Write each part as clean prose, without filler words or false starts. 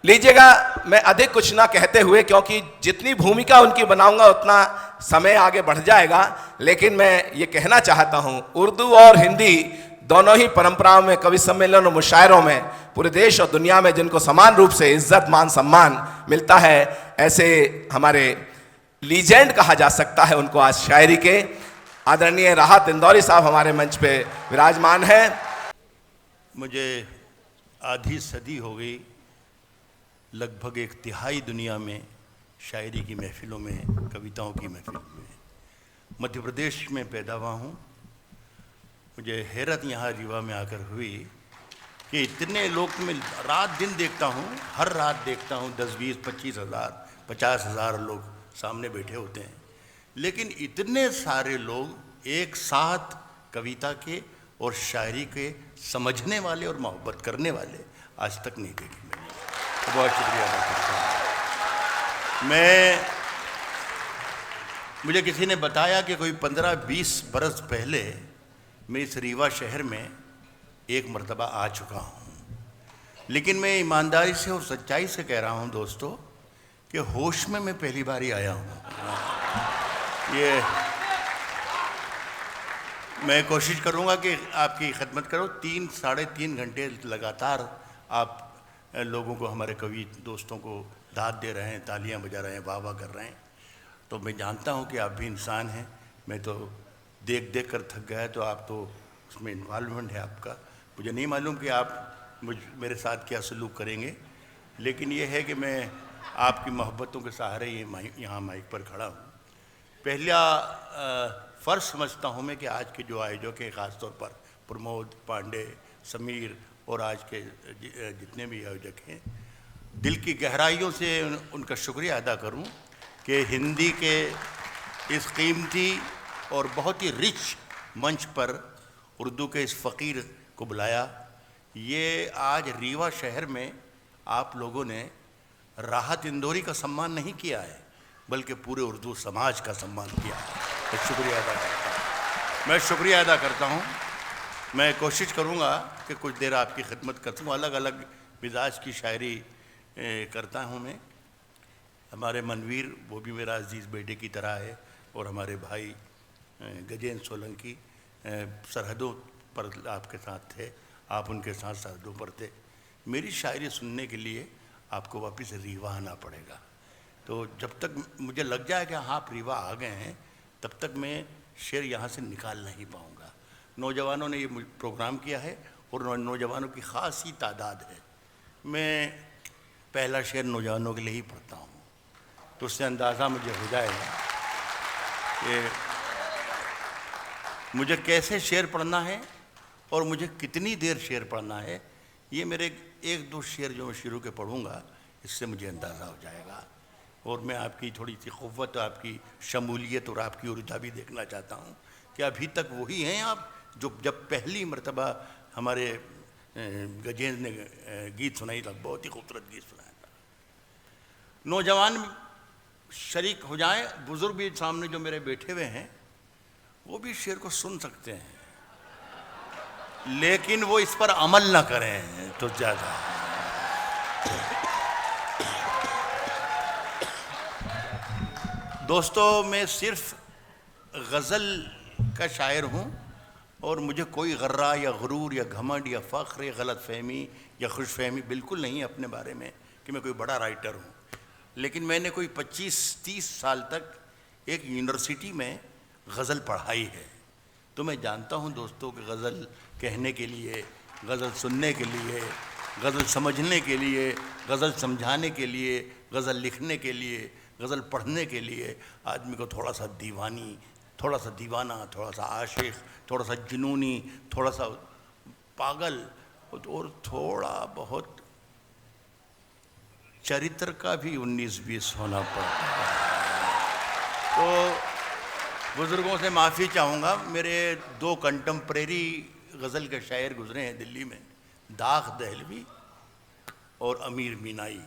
लीजिएगा, मैं अधिक कुछ ना कहते हुए, क्योंकि जितनी भूमिका उनकी बनाऊंगा उतना समय आगे बढ़ जाएगा, लेकिन मैं ये कहना चाहता हूं, उर्दू और हिंदी दोनों ही परंपराओं में, कवि सम्मेलन और मुशायरों में पूरे देश और दुनिया में जिनको समान रूप से इज्जत मान सम्मान मिलता है, ऐसे हमारे लीजेंड कहा जा सकता है उनको आज शायरी के, आदरणीय राहत इंदौरी साहब हमारे मंच पे विराजमान है। मुझे आधी सदी हो गई, लगभग एक तिहाई दुनिया में शायरी की महफ़िलों में, कविताओं की महफ़िलों में। मध्य प्रदेश में पैदा हुआ हूँ। मुझे हैरत यहाँ रीवा में आकर हुई कि इतने लोग मैं रात दिन देखता हूँ, हर रात देखता हूँ 10, 20, 25 हज़ार, 50 हज़ार लोग सामने बैठे होते हैं, लेकिन इतने सारे लोग एक साथ कविता के और शायरी के समझने वाले और मोहब्बत करने वाले आज तक नहीं देखे मैंने। तो बहुत शुक्रिया अदा करता हूँ। मुझे किसी ने बताया कि कोई 15-20 बरस पहले मैं इस रीवा शहर में एक मर्तबा आ चुका हूँ, लेकिन मैं ईमानदारी से और सच्चाई से कह रहा हूँ दोस्तों कि होश में मैं पहली बार ही आया हूँ। ये मैं कोशिश करूँगा कि आपकी खिदमत करो। 3-3.5 घंटे लगातार आप लोगों को, हमारे कवि दोस्तों को दाद दे रहे हैं, तालियां बजा रहे हैं, वाह वाह कर रहे हैं। तो मैं जानता हूं कि आप भी इंसान हैं। मैं तो देख देख कर थक गया, तो आप तो उसमें इन्वॉल्वमेंट है आपका। मुझे नहीं मालूम कि आप मेरे साथ क्या सलूक करेंगे, लेकिन ये है कि मैं आपकी मोहब्बतों के सहारे यहाँ माइक पर खड़ा हूँ। पहला फ़र्ज़ समझता हूँ मैं कि आज के जो आयोजक हैं, ख़ास तौर पर प्रमोद पांडे, समीर और आज के जितने भी आयोजक हैं, दिल की गहराइयों से उनका शुक्रिया अदा करूं कि हिंदी के इस कीमती और बहुत ही रिच मंच पर उर्दू के इस फ़कीर को बुलाया। ये आज रीवा शहर में आप लोगों ने राहत इंदौरी का सम्मान नहीं किया है, बल्कि पूरे उर्दू समाज का सम्मान किया है। तो शुक्रिया अदा करता हूँ, मैं शुक्रिया अदा करता हूँ। मैं कोशिश करूँगा कि कुछ देर आपकी खिदमत कर सकूँ। अलग अलग मिजाज की शायरी करता हूँ मैं। हमारे मनवीर, वो भी मेरा अजीज़ बेटे की तरह है, और हमारे भाई गजेंद्र सोलंकी सरहदों पर आपके साथ थे, आप उनके साथ सरहदों पर थे। मेरी शायरी सुनने के लिए आपको वापस रीवा आना पड़ेगा। तो जब तक मुझे लग जाए कि हाँ आप रीवा आ गए हैं, तब तक मैं शेर यहाँ से निकाल नहीं पाऊँगा। नौजवानों ने ये प्रोग्राम किया है और नौजवानों की ख़ास ही तादाद है। मैं पहला शेर नौजवानों के लिए ही पढ़ता हूँ, तो उससे अंदाज़ा मुझे हो जाएगा कि मुझे कैसे शेर पढ़ना है और मुझे कितनी देर शेर पढ़ना है। ये मेरे 1-2 शेर जो मैं शुरू के पढ़ूँगा, इससे मुझे अंदाज़ा हो जाएगा। और मैं आपकी थोड़ी सी क़ुव्वत, आपकी शमूलियत और आपकी ऊर्जा भी देखना चाहता हूँ कि अभी तक वही हैं आप जो जब पहली मर्तबा हमारे गजेंद्र ने गीत सुनाई था, बहुत ही खूबसूरत गीत सुनाया था। नौजवान शरीक हो जाएं, बुज़ुर्ग भी सामने जो मेरे बैठे हुए हैं वो भी शेर को सुन सकते हैं, लेकिन वो इस पर अमल ना करें तो ज़्यादा। दोस्तों, मैं सिर्फ गज़ल का शायर हूँ और मुझे कोई गर्रा या गुरूर या घमंड या फ़ख्र या गलत फहमी या खुशफहमी बिल्कुल नहीं अपने बारे में कि मैं कोई बड़ा राइटर हूँ। लेकिन मैंने कोई 25-30 साल तक एक यूनिवर्सिटी में गज़ल पढ़ाई है, तो मैं जानता हूँ दोस्तों कि गज़ल कहने के लिए, गज़ल सुनने के लिए, गज़ल समझने के लिए, गज़ल समझाने के लिए, गज़ल लिखने के लिए, गज़ल पढ़ने के लिए आदमी को थोड़ा सा दीवानी, थोड़ा सा दीवाना, थोड़ा सा आशिक, थोड़ा सा जुनूनी, थोड़ा सा पागल और थोड़ा बहुत चरित्र का भी 19-20 होना पड़ता है। तो बुज़ुर्गों से माफ़ी चाहूँगा। मेरे 2 कंटेम्प्रेरी गज़ल के शायर गुज़रे हैं दिल्ली में, दाग़ दहलवी और अमीर मीनाई।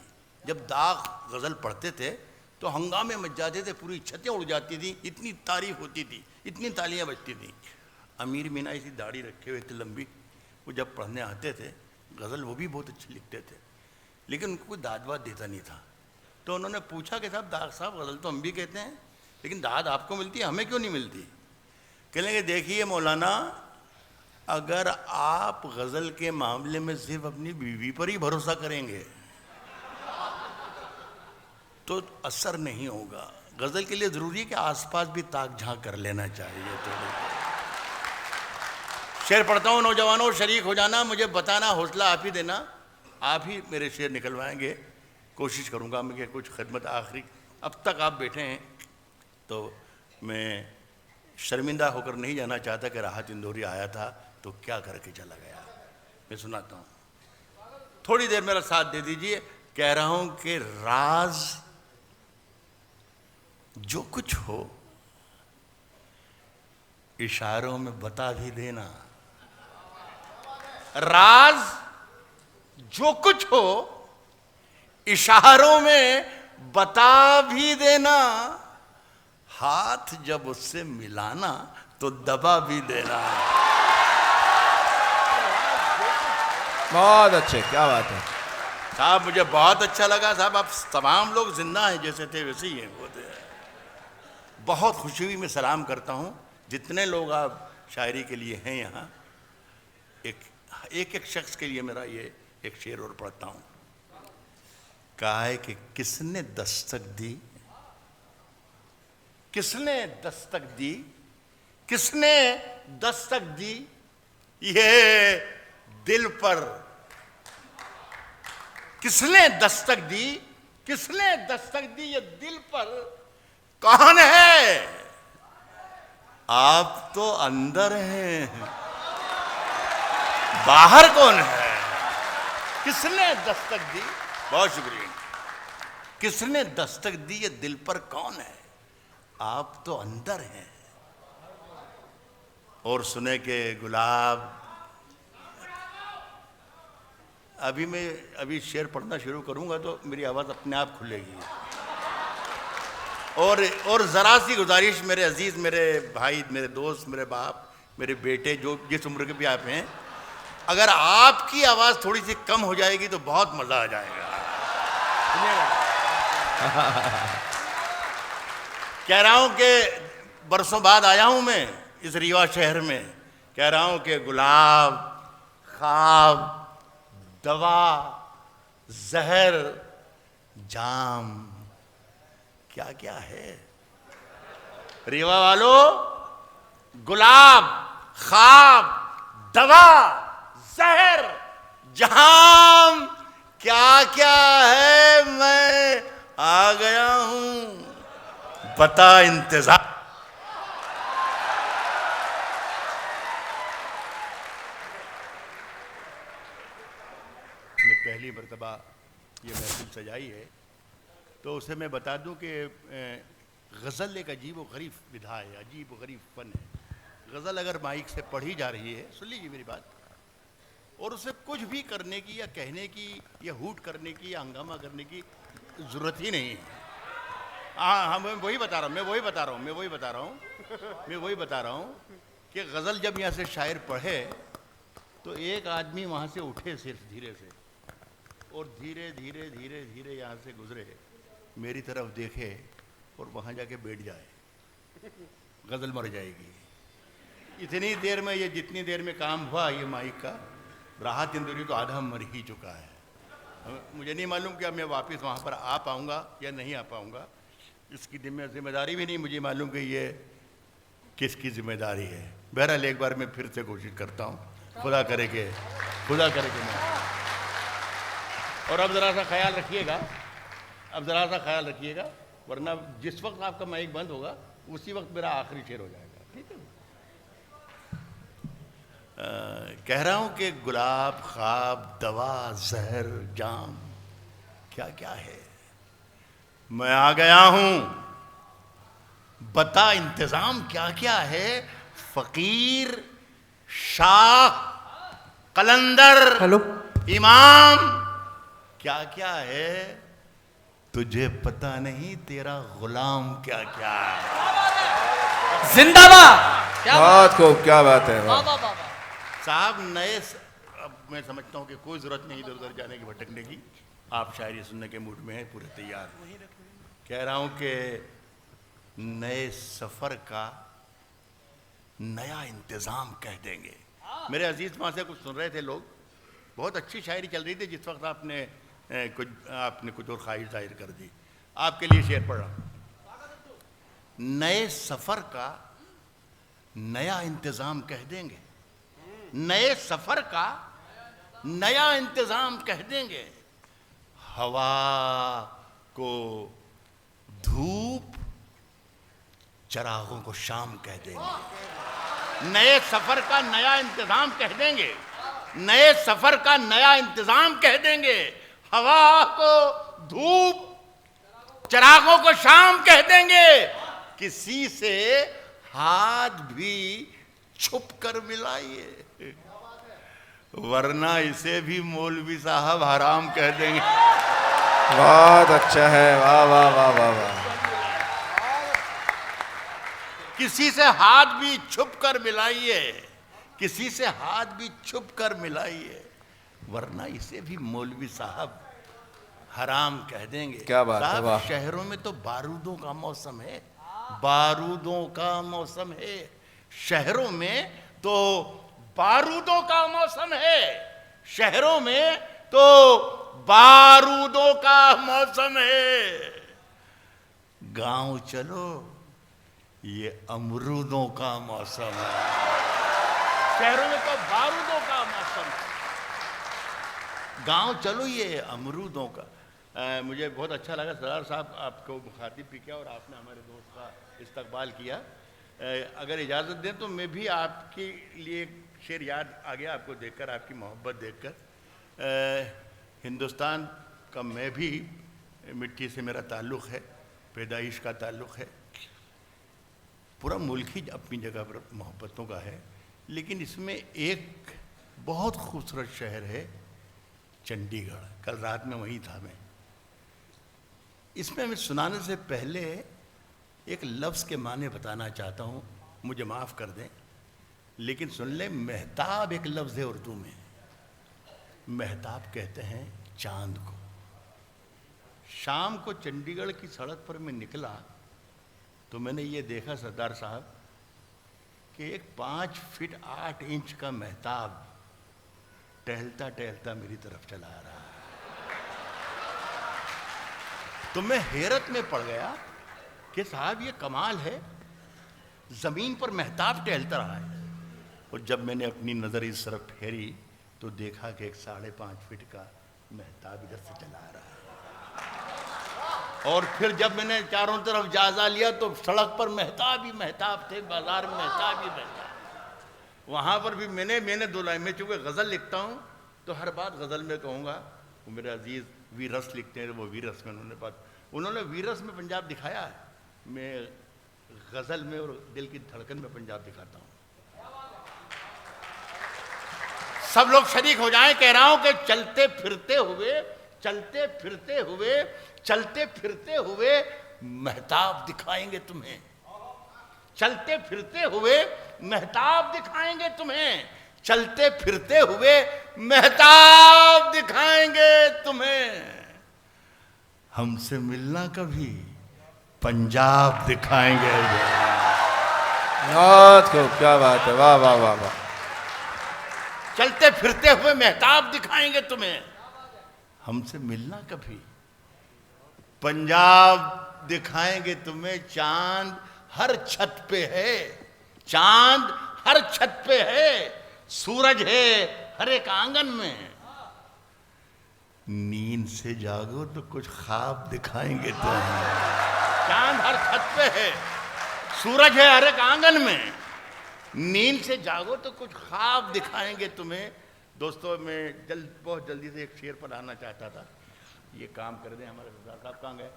जब दाग़ गज़ल पढ़ते थे तो हंगामे मच जाते थे, पूरी छतें उड़ जाती थी, इतनी तारीफ़ होती थी, इतनी तालियां बजती थी। अमीर मीनाई सी दाढ़ी रखे हुए थे लंबी, वो जब पढ़ने आते थे गज़ल वो भी बहुत अच्छी लिखते थे। लेकिन उनको कोई दाद वाद देता नहीं था। तो उन्होंने पूछा कि साहब दाद साहब गज़ल तो हम भी कहते हैं, लेकिन दाद आपको मिलती है, हमें क्यों नहीं मिलती? कहने लगे देखिए मौलाना, अगर आप गज़ल के मामले में सिर्फ अपनी बीवी पर ही भरोसा करेंगे तो असर नहीं होगा। गज़ल के लिए ज़रूरी है कि आसपास भी ताक झांक कर लेना चाहिए। थोड़ी शेर पढ़ता हूँ, नौजवानों शरीक हो जाना, मुझे बताना, हौसला आप ही देना, आप ही मेरे शेर निकलवाएंगे। कोशिश करूँगा मैं कि कुछ खिदमत आखिरी, अब तक आप बैठे हैं तो मैं शर्मिंदा होकर नहीं जाना चाहता कि राहत इंदौरी आया था तो क्या करके चला गया। मैं सुनाता हूँ, थोड़ी देर मेरा साथ दे दीजिए। कह रहा हूँ कि राज जो कुछ हो इशारों में बता भी देना, राज जो कुछ हो इशारों में बता भी देना, हाथ जब उससे मिलाना तो दबा भी देना। बहुत अच्छे, क्या बात है साहब, मुझे बहुत अच्छा लगा साहब। आप तमाम लोग जिंदा हैं, जैसे थे वैसे ही हैं, होते हैं। बहुत खुशी हुई। मैं सलाम करता हूँ जितने लोग आप शायरी के लिए हैं यहाँ। एक शख्स के लिए मेरा ये एक शेर और पढ़ता हूँ। कहा है कि किसने दस्तक दी, किसने दस्तक दी, किसने दस्तक दी ये दिल पर, किसने दस्तक दी, किसने दस्तक दी ये दिल पर, कौन है? आप तो अंदर हैं, बाहर कौन है? किसने दस्तक दी? बहुत शुक्रिया। किसने दस्तक दी ये दिल पर, कौन है? आप तो अंदर हैं। और सुने के गुलाब, अभी शेर पढ़ना शुरू करूंगा तो मेरी आवाज़ अपने आप खुलेगी। और ज़रा सी गुजारिश मेरे अजीज़, मेरे भाई, मेरे दोस्त, मेरे बाप, मेरे बेटे, जो जिस उम्र के भी आप हैं, अगर आपकी आवाज़ थोड़ी सी कम हो जाएगी तो बहुत मज़ा आ जाएगा। कह रहा हूँ कि बरसों बाद आया हूँ मैं इस रीवा शहर में। कह रहा हूँ कि गुलाब, ख्वाब, दवा, जहर, जाम, क्या क्या है रीवा वालों? गुलाब, ख्वाब, दवा, जहर, जाम, क्या क्या है? मैं आ गया हूं, बता इंतजार। मैं पहली मर्तबा ये महफिल सजाई है तो उसे मैं बता दूं कि गज़ल एक अजीब व गरीब विधा है, अजीब व गरीब फन है। गज़ल अगर माइक से पढ़ी जा रही है, सुन लीजिए मेरी बात, और उसे कुछ भी करने की या कहने की या हूट करने की या हंगामा करने की ज़रूरत ही नहीं है। हाँ, मैं वही बता रहा हूँ कि गज़ल जब यहाँ से शायर पढ़े तो एक आदमी वहाँ से उठे सिर्फ धीरे से, और धीरे धीरे धीरे धीरे यहाँ से गुजरे, मेरी तरफ देखे और वहाँ जाके बैठ जाए, गज़ल मर जाएगी। इतनी देर में, ये जितनी देर में काम हुआ ये माइक का, राहत इंदौरी तो आधा मर ही चुका है। मुझे नहीं मालूम कि अब मैं वापस वहाँ पर आ पाऊँगा या नहीं आ पाऊँगा। इसकी जिम्मेदारी भी नहीं मुझे मालूम कि ये किसकी जिम्मेदारी है। बहरहाल एक बार मैं फिर से कोशिश करता हूँ, खुदा करे कि मैं। और अब ज़रा सा ख्याल रखिएगा, वरना जिस वक्त आपका माइक बंद होगा उसी वक्त मेरा आखिरी शेर हो जाएगा, ठीक है? कह रहा हूँ कि गुलाब, ख्वाब, दवा, जहर, जाम, क्या क्या है? मैं आ गया हूँ, बता इंतज़ाम क्या क्या है? फ़कीर, शाह, कलंदर, हेलो, इमाम, क्या क्या है? तुझे पता नहीं तेरा गुलाम क्या क्या है? जिंदाबाद। बहुत खूब, क्या बात है। साहब अब मैं समझता हूँ कि कोई ज़रूरत नहीं इधर उधर जाने की, भटकने की। आप शायरी सुनने के मूड में हैं, पूरे तैयार। कह रहा हूं कि नए सफर का नया इंतजाम कह देंगे। मेरे अजीज वहां से कुछ सुन रहे थे लोग, बहुत अच्छी शायरी चल रही थी जिस वक्त आपने कुछ और ख्वाहिश जाहिर कर दी। आपके लिए शेर पढ़ रहा हूं। नए सफर का नया इंतजाम कह देंगे, नए सफर का नया इंतजाम कह देंगे, हवा को धूप, चरागों को शाम कह देंगे। नए सफर का नया इंतजाम कह देंगे, नए सफर का नया इंतजाम कह देंगे, हवा को धूप, चरागों को शाम कह देंगे, किसी से हाथ भी छुप कर मिलाइए, वरना इसे भी मौलवी साहब हराम कह देंगे। बहुत अच्छा है, वाह वाह वाह वाह वाह। किसी से हाथ भी छुप कर मिलाइए, किसी से हाथ भी छुप कर मिलाइए, वरना इसे भी मौलवी साहब हराम कह देंगे। क्या बात है, वाह। शहरों में तो बारूदों का मौसम है, बारूदों का मौसम है, शहरों में तो बारूदों का मौसम है, शहरों में तो बारूदों का मौसम है। गांव चलो, ये अमरूदों का मौसम है। शहरों में तो बारूदों का मौसम है, गांव चलो ये अमरूदों का। मुझे बहुत अच्छा लगा सरदार साहब आपको मुखातिब भी किया और आपने हमारे दोस्त का इस्तकबाल किया। अगर इजाज़त दें तो मैं भी आपके लिए एक शेर याद आ गया आपको देखकर, आपकी मोहब्बत देखकर। हिंदुस्तान का मैं भी, मिट्टी से मेरा ताल्लुक़ है, पैदाइश का ताल्लुक़ है, पूरा मुल्क ही अपनी जगह पर मोहब्बतों का है, लेकिन इसमें एक बहुत खूबसूरत शहर है चंडीगढ़। कल रात में वहीं था मैं। इसमें मैं सुनाने से पहले एक लफ्ज़ के माने बताना चाहता हूँ, मुझे माफ़ कर दें, लेकिन सुन ले। महताब एक लफ्ज़ है उर्दू में, महताब कहते हैं चांद को। शाम को चंडीगढ़ की सड़क पर मैं निकला तो मैंने ये देखा सरदार साहब कि एक 5 फीट 8 इंच का महताब टहलता टहलता मेरी तरफ चला आ रहा है। तो मैं हैरत में पड़ गया कि साहब ये कमाल है, जमीन पर महताब टहलता रहा है। और जब मैंने अपनी नज़र इस तरफ फेरी तो देखा कि एक 5.5 फीट का महताब इधर से चला आ रहा है। और फिर जब मैंने चारों तरफ जायजा लिया तो सड़क पर महताब ही महताब थे, बाजार में महताब ही महताब। वहाँ पर भी मैंने 2 लाइन में, चूँकि गज़ल लिखता हूँ तो हर बात गज़ल में कहूँगा। वो मेरे अजीज़ वीरस लिखते हैं, वो वीरस में उन्होंने वीरस में पंजाब दिखाया है, मैं गज़ल में और दिल की धड़कन में पंजाब दिखाता हूँ। सब लोग शरीक हो जाएं, कह रहा हूँ कि चलते फिरते हुए, चलते फिरते हुए, चलते फिरते हुए महताब दिखाएंगे तुम्हें, चलते फिरते हुए महताब दिखाएंगे तुम्हें, चलते फिरते हुए महताब दिखाएंगे तुम्हें। हमसे मिलना कभी, पंजाब दिखाएंगे। बहुत खूब, क्या बात है, वाह वाह वाह वाह। चलते फिरते हुए महताब दिखाएंगे तुम्हें, हमसे मिलना कभी, पंजाब दिखाएंगे तुम्हें। चांद हर छत पे है, चांद हर छत पे है, सूरज है हर एक आंगन में। नींद से जागो तो कुछ ख्वाब दिखाएंगे तुम्हें। चांद हर छत पे है, सूरज है हर एक आंगन में, नींद से जागो तो कुछ ख्वाब दिखाएंगे तुम्हें। दोस्तों, मैं बहुत जल्दी से एक शेर पर आना चाहता था, ये काम कर दें। हमारे सरदार साहब कहाँ गए?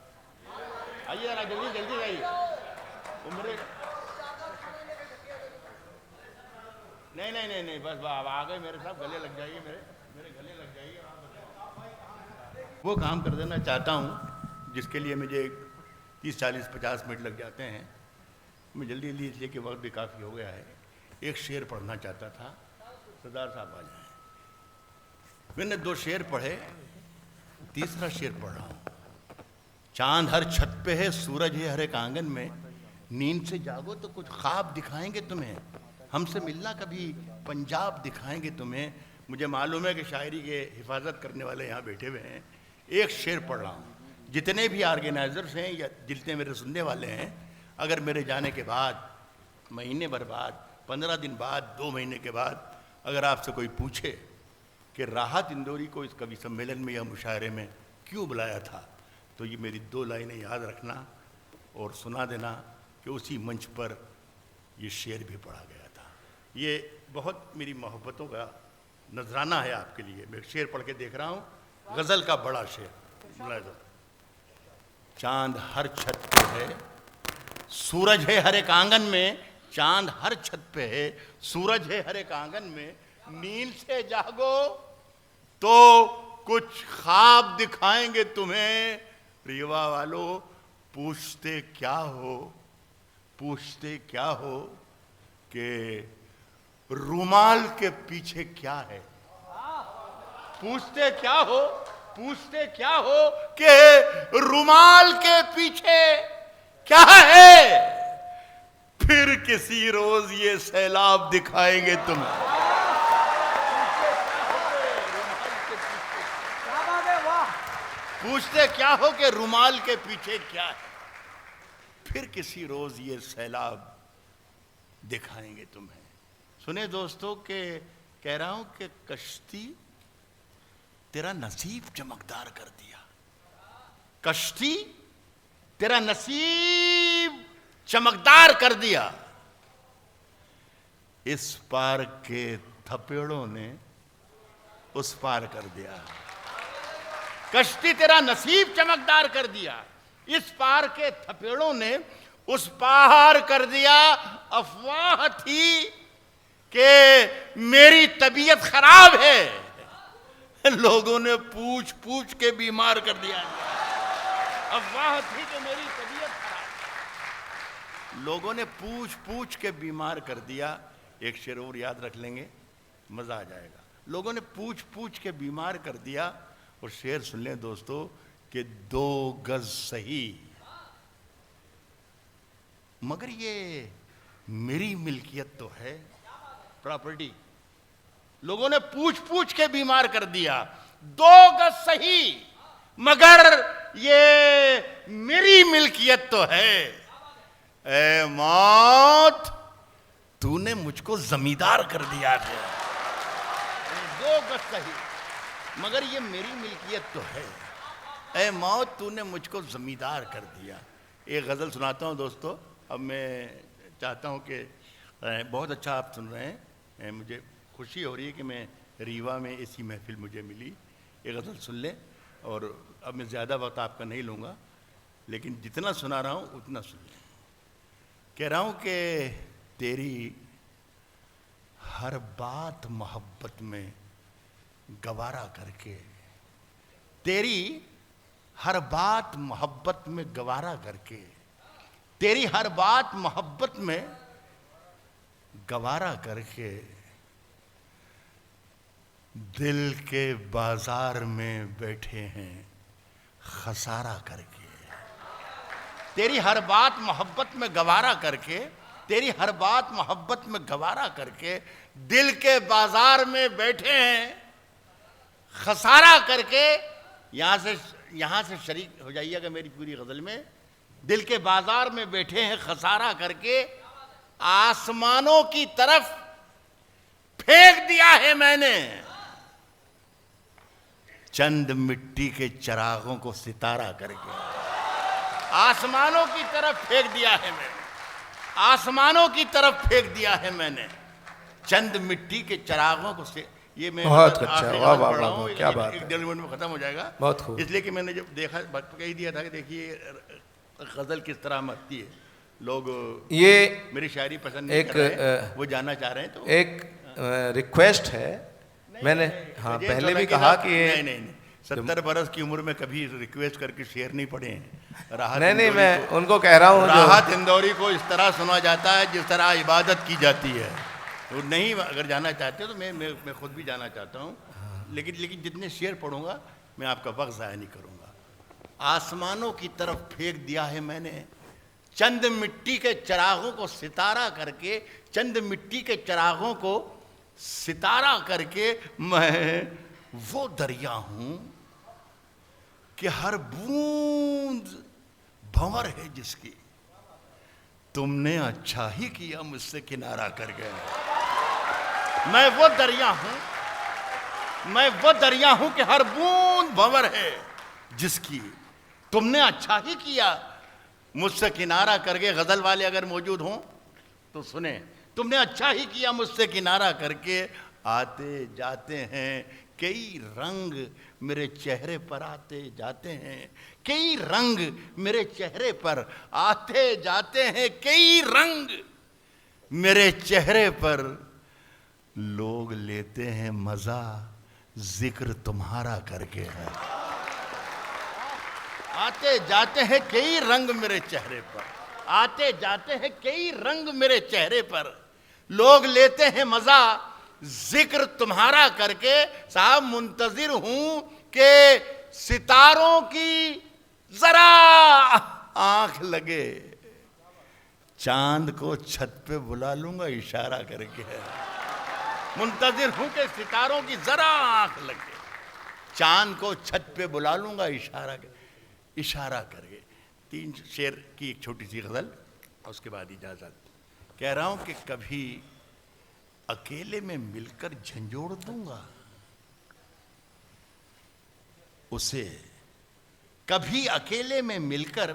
आइए जरा जल्दी जल्दी आइए। वो मेरे नहीं बस आ गए मेरे साहब, गले लग जाइए, मेरे गले लग जाइए। वो काम कर देना चाहता हूँ जिसके लिए मुझे 30, 40, 50 मिनट लग जाते हैं। मैं जल्दी इसलिए कि वक्त भी काफ़ी हो गया है। एक शेर पढ़ना चाहता था, सरदार साहब आ जाए। मैंने 2 शेर पढ़े, तीसरा शेर पढ़ रहा हूं। चांद हर छत पे है, सूरज है हर एक आंगन में, नींद से जागो तो कुछ ख्वाब दिखाएंगे तुम्हें, हमसे मिलना कभी पंजाब दिखाएंगे तुम्हें। मुझे मालूम है कि शायरी के हिफाजत करने वाले यहाँ बैठे हुए हैं। एक शेर पढ़ रहा हूँ। जितने भी ऑर्गेनाइजर्स हैं या जितने मेरे सुनने वाले हैं, अगर मेरे जाने के बाद, महीने भर बाद, 15 दिन बाद, 2 महीने के बाद अगर आपसे कोई पूछे कि राहत इंदौरी को इस कवि सम्मेलन में या मुशायरे में क्यों बुलाया था, तो ये मेरी 2 लाइनें याद रखना और सुना देना कि उसी मंच पर ये शेर भी पढ़ा गया था। ये बहुत मेरी मोहब्बतों का नजराना है आपके लिए। मैं शेर पढ़ के देख रहा हूँ, गज़ल का बड़ा शेर। चांद हर छत पे है, सूरज है हर एक आंगन में, चांद हर छत पे है, सूरज है हर एक आंगन में, नींद से जागो तो कुछ ख्वाब दिखाएंगे तुम्हें। रीवा वालों, पूछते क्या हो कि रुमाल के पीछे क्या है। पूछते क्या हो कि रुमाल के पीछे क्या है, फिर किसी रोज ये सैलाब दिखाएंगे तुम्हें। पूछते क्या हो कि रुमाल के पीछे क्या है, फिर किसी रोज ये सैलाब दिखाएंगे तुम्हें। सुने दोस्तों के कह रहा हूं कि कश्ती तेरा नसीब चमकदार कर दिया, कश्ती तेरा नसीब चमकदार कर दिया, इस पार के थपेड़ों ने उस पार कर दिया। कश्ती तेरा नसीब चमकदार कर दिया, इस पार के थपेड़ों ने उस पार कर दिया। अफवाह थी कि मेरी तबीयत खराब है, लोगों ने पूछ पूछ के बीमार कर दिया। अफवाह थी कि मेरी तबीयत खराब, लोगों ने पूछ पूछ के बीमार कर दिया। एक शेर और याद रख लेंगे, मजा आ जाएगा। लोगों ने पूछ पूछ के बीमार कर दिया। और शेर सुन लें दोस्तों कि 2 गज सही, मगर ये मेरी मिल्कियत तो है, प्रॉपर्टी। लोगों ने पूछ पूछ के बीमार कर दिया। 2 गज सही, मगर ये मेरी मिल्कियत तो है। ए मौत, तूने मुझको जमींदार कर दिया है। 2 गज सही, मगर ये मेरी मिल्कियत तो है। ए मौत, तूने मुझको जमींदार कर दिया। एक गज़ल सुनाता हूँ दोस्तों। अब मैं चाहता हूँ कि बहुत अच्छा आप सुन रहे हैं, मुझे खुशी हो रही है कि मैं रीवा में ऐसी महफिल मुझे मिली। एक गज़ल सुन लें, और अब मैं ज़्यादा वक्त आपका नहीं लूँगा, लेकिन जितना सुना रहा हूँ उतना सुन लें। कह रहा हूँ कि तेरी हर बात मोहब्बत में गवारा करके, तेरी हर बात मोहब्बत में गवारा करके, तेरी हर बात मोहब्बत में गवारा करके, दिल के बाजार में बैठे हैं खसारा करके। तेरी हर बात मोहब्बत में गवारा करके, तेरी हर बात मोहब्बत में गवारा करके, दिल के बाजार में बैठे हैं खसारा करके। यहां से शरीक हो जाइएगा मेरी पूरी गजल में। दिल के बाजार में बैठे हैं खसारा करके, आसमानों की तरफ फेंक दिया है मैंने, चंद मिट्टी के चिरागों को सितारा करके। आसमानों की तरफ फेंक दिया है मैंने, आसमानों की तरफ फेंक दिया है मैंने, चंद मिट्टी के चिरागों को से। ये मैं बहुत अच्छा, वाह वाह वाह, क्या बात है। 1-1.5 मिनट में खत्म हो जाएगा। बहुत खूब। इसलिए कि मैंने जब देखा, कह दिया था कि देखिए गजल किस तरह मरती है, लोग ये मेरी शायरी पसंद नहीं कर रहे हैं, वो जानना चाह रहे हैं। तो एक रिक्वेस्ट है, मैंने हाँ पहले भी कहा कि नहीं 70 बरस की उम्र में कभी रिक्वेस्ट करके शेर नहीं पढ़े हैं। राहत नहीं मैं उनको कह रहा हूँ, राहत इंदौरी को इस तरह सुना जाता है जिस तरह इबादत की जाती है। तो नहीं, अगर जाना चाहते हो तो मैं खुद भी जाना चाहता हूँ। लेकिन जितने शेर पढ़ूंगा मैं आपका वक्त ज़ाया नहीं करूँगा। आसमानों की तरफ फेंक दिया है मैंने चंद मिट्टी के चिरागों को सितारा करके, चंद मिट्टी के चिरागों को सितारा करके। मैं वो दरिया हूं कि हर बूंद भंवर है जिसकी, तुमने अच्छा ही किया मुझसे किनारा कर गए। मैं वो दरिया हूं, मैं वो दरिया हूं कि हर बूंद भंवर है जिसकी, तुमने अच्छा ही किया मुझसे किनारा करके। गजल वाले अगर मौजूद हों तो सुने। तुमने अच्छा ही किया मुझसे किनारा करके, आते जाते हैं कई रंग मेरे चेहरे पर आते जाते हैं, कई रंग मेरे चेहरे पर आते जाते हैं, कई रंग मेरे चेहरे पर। लोग लेते हैं मजा जिक्र तुम्हारा करके है। आते जाते हैं कई रंग मेरे चेहरे पर, आते जाते हैं कई रंग मेरे चेहरे पर। लोग लेते हैं मजा जिक्र तुम्हारा करके। साहब मुंतजिर हूं कि सितारों की जरा आंख लगे, चांद को छत पे बुला लूंगा इशारा करके। मुंतजिर हूं कि सितारों की जरा आंख लगे, चांद को छत पे बुला लूंगा इशारा करके। 3 शेर की एक छोटी सी गजल, उसके बाद इजाजत। कह रहा हूं कि कभी अकेले में मिलकर झंझोड़ दूंगा उसे, कभी अकेले में मिलकर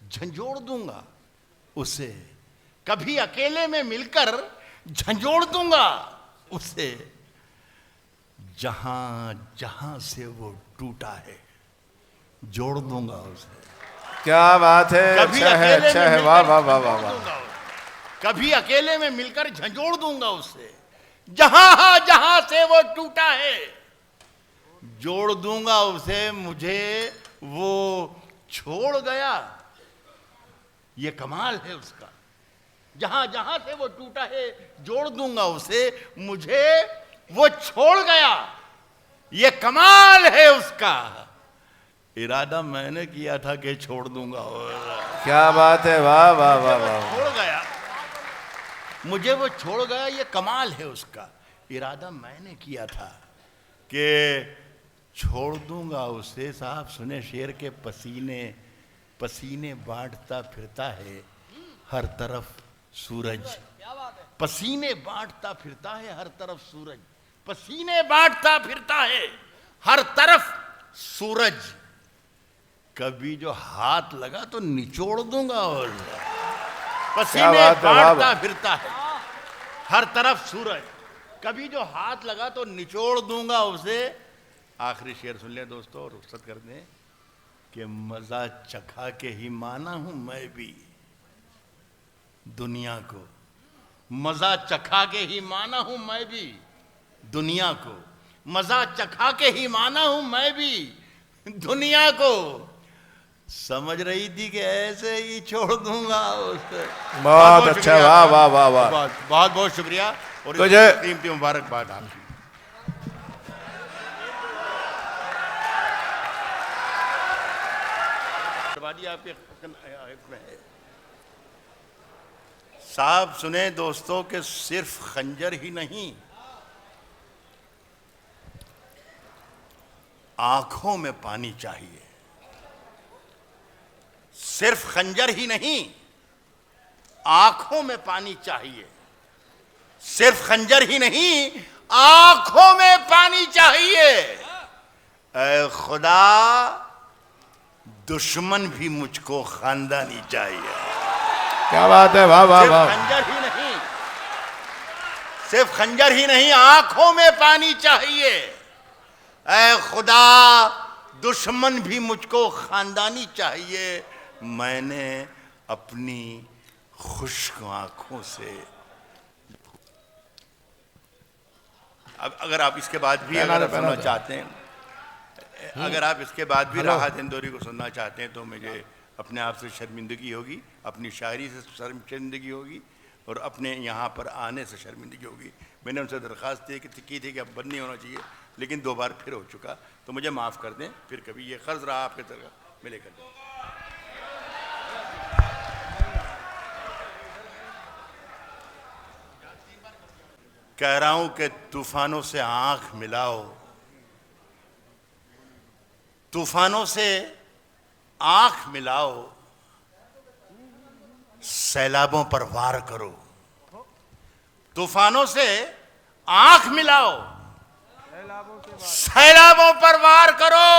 झंझोड़ दूंगा उसे, कभी अकेले में मिलकर झंझोड़ दूंगा उसे। जहां जहां से वो टूटा है जोड़ दूंगा उसे। क्या बात है, कभी अच्छा है, अच्छा है, वाह वाह वाह वाह वाह। कभी अकेले में मिलकर झंझोड़ दूंगा उसे, जहां जहां से वो टूटा है जोड़ दूंगा उसे। मुझे वो छोड़ गया, ये कमाल है उसका। जहां जहां से वो टूटा है जोड़ दूंगा उसे, मुझे वो छोड़ गया, ये कमाल है उसका। इरादा मैंने किया था कि छोड़ दूंगा। क्या बात है, वाह वाह वाह वाह। छोड़ गया, मुझे वो छोड़ गया, ये कमाल है उसका। इरादा मैंने किया था कि छोड़ दूंगा उसे। साहब सुने शेर के पसीने पसीने बांटता फिरता है हर तरफ सूरज, पसीने बांटता फिरता है हर तरफ सूरज, पसीने बांटता फिरता है हर तरफ सूरज। कभी जो हाथ लगा तो निचोड़ दूंगा और पसीने बांटता फिरता है हर तरफ सूरज। कभी जो हाथ लगा तो निचोड़ दूंगा उसे। आखिरी शेर सुन ले दोस्तों, रुखसत कर दें कि मजा चखा के ही माना हूं मैं भी दुनिया को, मजा चखा के ही माना हूं मैं भी दुनिया को, मजा चखा के ही माना हूं मैं भी दुनिया को। समझ रही थी कि ऐसे ही छोड़ दूंगा उसे। बहुत अच्छा, वाह वाह वाह वाह। बहुत बहुत शुक्रिया और तुझे कीमती मुबारकबाद आपकी। आपके में है। साहब सुने दोस्तों कि सिर्फ खंजर ही नहीं, आंखों में पानी चाहिए। सिर्फ खंजर ही नहीं, आंखों में पानी चाहिए। सिर्फ खंजर ही नहीं, आंखों में पानी चाहिए। ऐ खुदा दुश्मन भी मुझको खानदानी चाहिए। क्या बात है, वाह वाह वाह। खंजर ही नहीं, सिर्फ खंजर ही नहीं, आंखों में पानी चाहिए। ऐ खुदा दुश्मन भी मुझको खानदानी चाहिए। मैंने अपनी खुश्क आंखों से, अब अगर आप इसके बाद भी अगर सुनना चाहते हैं, अगर आप इसके बाद भी राहत इंदौरी को सुनना चाहते हैं तो मुझे अपने आप से शर्मिंदगी होगी, अपनी शायरी से शर्मिंदगी होगी और अपने यहाँ पर आने से शर्मिंदगी होगी। मैंने उनसे दरख्वास्त की थी कि अब बंद नहीं होना चाहिए, लेकिन 2 बार फिर हो चुका, तो मुझे माफ़ कर दें, फिर कभी ये कर्ज रहा आपके तरफ मिले कर दें। कह रहा हूं कि तूफानों से आंख मिलाओ, तूफानों से आंख मिलाओ, सैलाबों पर वार करो। तूफानों से आंख मिलाओ, सैलाबों पर वार करो,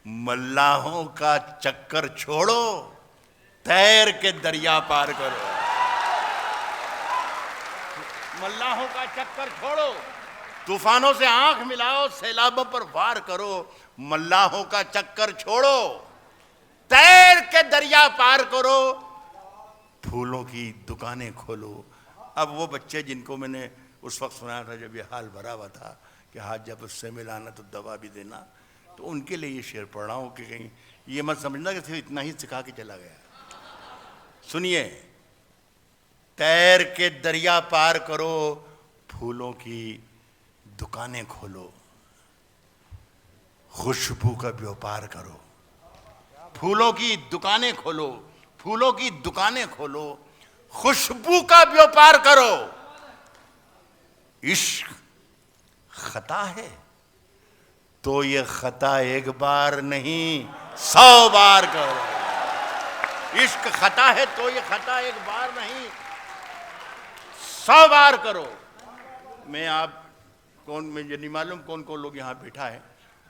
मल्लाहों का चक्कर छोड़ो, तैर के दरिया पार करो। मल्लाहों का चक्कर छोड़ो, तूफानों से आंख मिलाओ, सैलाबों पर वार करो, मल्लाहों का चक्कर छोड़ो, तैर के दरिया पार करो, फूलों की दुकानें खोलो। अब वो बच्चे जिनको मैंने उस वक्त सुनाया था जब ये हाल भरा हुआ था कि हाथ जब उससे मिलाना तो दवा भी देना, तो उनके लिए ये शेर पढ़ रहा हूँ कि कहीं ये मत समझना कि सिर्फ इतना ही सिखा के चला गया। सुनिए, तैर के दरिया पार करो, फूलों की दुकानें खोलो, खुशबू का व्यापार करो। फूलों की दुकानें खोलो, फूलों की दुकानें खोलो, खुशबू का व्यापार करो। इश्क खता है तो ये खता एक बार नहीं 100 बार करो। इश्क खता है तो ये खता एक बार नहीं 100 बार करो। मैं आप कौन, मुझे नहीं मालूम कौन कौन लोग यहाँ बैठा है,